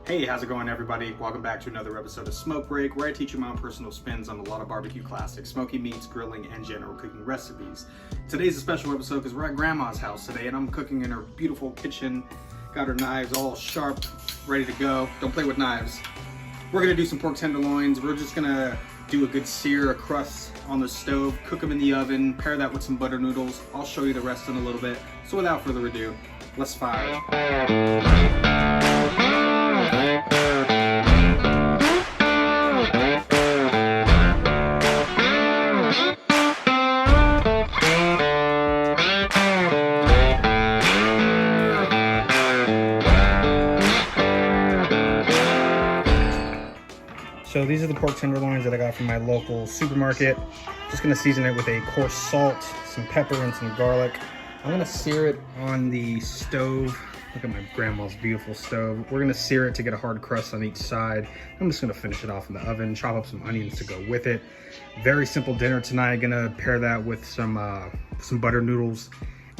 Hey, how's it going, everybody? Welcome back to another episode of Smoke Break, where I teach you my own personal spins on a lot of barbecue classics, smoky meats, grilling, and general cooking recipes. Today's a special episode because we're at Grandma's house today, and I'm cooking in her beautiful kitchen. Got her knives all sharp, ready to go. Don't play with knives. We're gonna do some pork tenderloins. We're just gonna do a good sear, a crust on the stove, cook them in the oven, pair that with some butter noodles. I'll show you the rest in a little bit. So without further ado, let's fire. So these are the pork tenderloins that I got from my local supermarket. Just gonna season it with a coarse salt, some pepper, and some garlic. I'm gonna sear it on the stove. Look at my grandma's beautiful stove. We're gonna sear it to get a hard crust on each side. I'm just gonna finish it off in the oven, chop up some onions to go with it. Very simple dinner tonight. Gonna pair that with some butter noodles,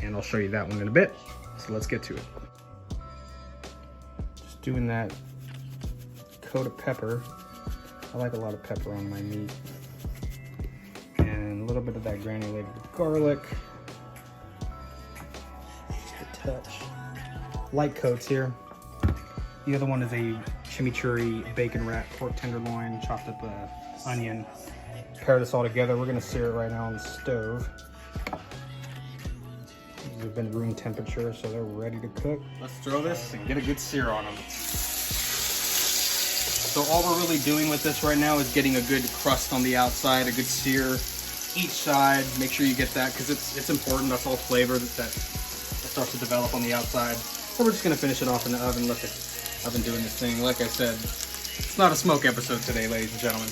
and I'll show you that one in a bit. So let's get to it. Just doing that coat of pepper. I like a lot of pepper on my meat. And a little bit of that granulated garlic. Just a touch. Light coats here. The other one is a chimichurri bacon wrap pork tenderloin, chopped up onion. Pair this all together. We're gonna sear it right now on the stove. These have been room temperature, so they're ready to cook. Let's throw this and get a good sear on them. So all we're really doing with this right now is getting a good crust on the outside, a good sear each side. Make sure you get that because it's important. That's all flavor that starts to develop on the outside. So we're just gonna finish it off in the oven. Look, I've been doing this thing. Like I said, it's not a smoke episode today, ladies and gentlemen.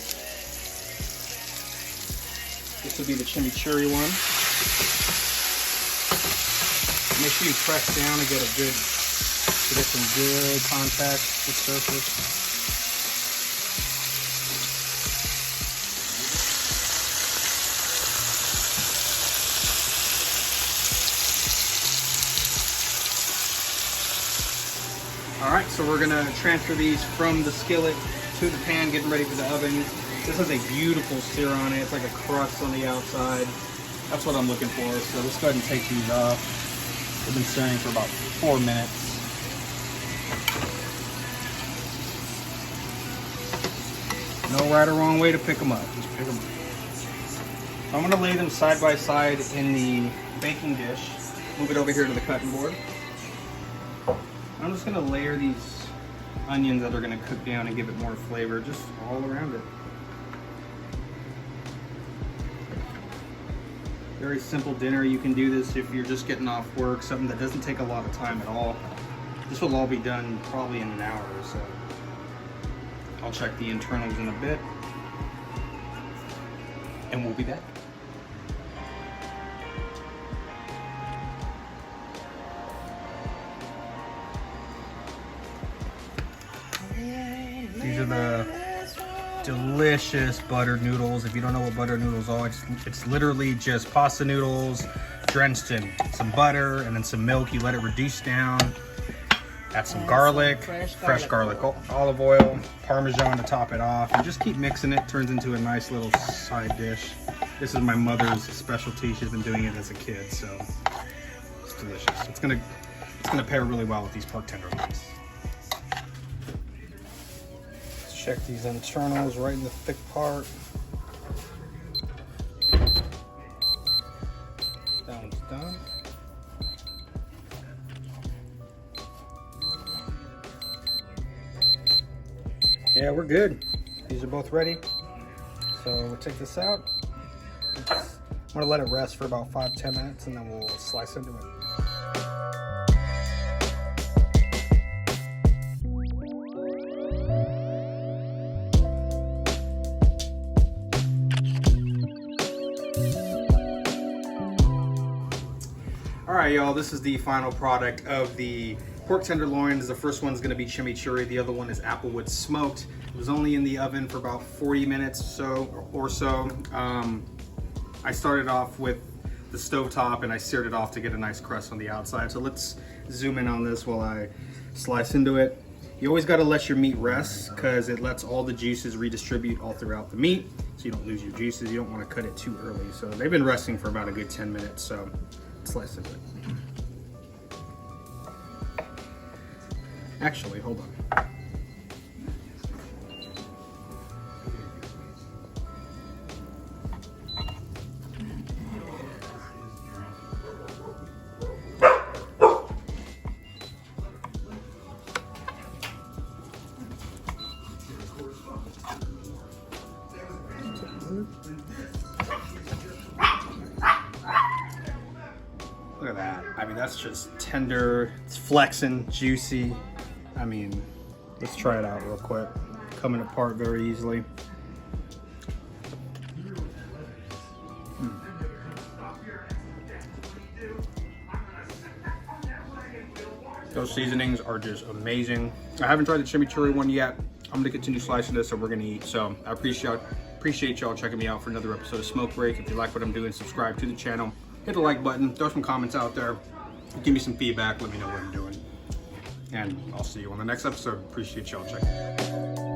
This will be the chimichurri one. Make sure you press down to get some good contact with the surface. All right, so we're gonna transfer these from the skillet to the pan, getting ready for the oven. This has a beautiful sear on it. It's like a crust on the outside. That's what I'm looking for. So let's go ahead and take these off. They've been searing for about 4 minutes. No right or wrong way to pick them up. Just pick them up. So I'm gonna lay them side by side in the baking dish. Move it over here to the cutting board. I'm just gonna layer these onions that are gonna cook down and give it more flavor just all around it. Very simple dinner. You can do this if you're just getting off work, something that doesn't take a lot of time at all. This will all be done probably in an hour or so. I'll check the internals in a bit, and we'll be back. These are the delicious buttered noodles. If you don't know what buttered noodles are, it's literally just pasta noodles drenched in some butter and then some milk. You let it reduce down. Add some garlic, fresh garlic, olive oil, Parmesan to top it off, and just keep mixing it. Turns into a nice little side dish. This is my mother's specialty. She's been doing it as a kid, so it's delicious. It's gonna pair really well with these pork tenderloins. Check these internals right in the thick part. That one's done. Yeah, we're good. These are both ready. So we'll take this out. I'm gonna let it rest for about 5-10 minutes and then we'll slice into it. All right, y'all, this is the final product of the pork tenderloins. The first one's gonna be chimichurri. The other one is applewood smoked. It was only in the oven for about 40 minutes or so. I started off with the stovetop and I seared it off to get a nice crust on the outside. So let's zoom in on this while I slice into it. You always got to let your meat rest because it lets all the juices redistribute all throughout the meat, so you don't lose your juices. You don't want to cut it too early. So they've been resting for about a good 10 minutes, so slice of it. Actually, hold on. Look at that. I mean, that's just tender. It's flexing, juicy. I mean, let's try it out real quick. Coming apart very easily. Those seasonings are just amazing. I haven't tried the chimichurri one yet. I'm gonna continue slicing this and we're gonna eat. So I appreciate y'all checking me out for another episode of Smoke Break. If you like what I'm doing, subscribe to the channel. Hit the like button, throw some comments out there. Give me some feedback, let me know what I'm doing. And I'll see you on the next episode. Appreciate y'all checking.